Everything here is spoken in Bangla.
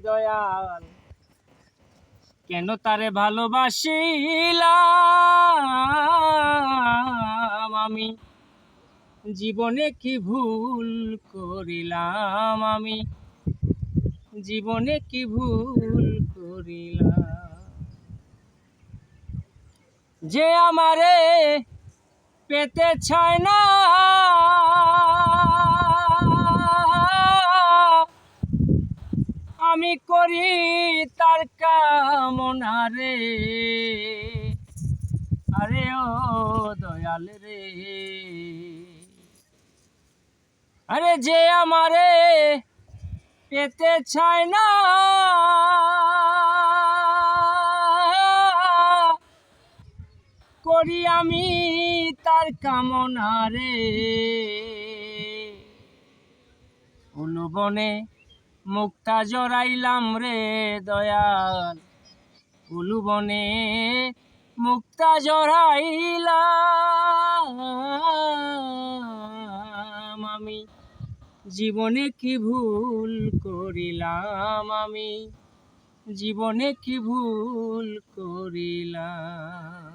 দয়াল কেন তারে ভালোবাসিলাম আমি, জীবনে কি ভুল করিলাম আমি, জীবনে কি ভুল করিলাম। যে আমারে পেতে চায় না, আমি করি তার কামনা রে, আরে ও দয়াল রে। আরে যে আমারে পেতে চায় না, করি আমি তার কামনা রে। উলুবনে মুক্তা জড়াইলাম রে দয়াল, উলুবনে মুক্তা জড়াইলাম আমি, জীবনে কি ভুল করিলাম আমি, জীবনে কি ভুল করিলাম।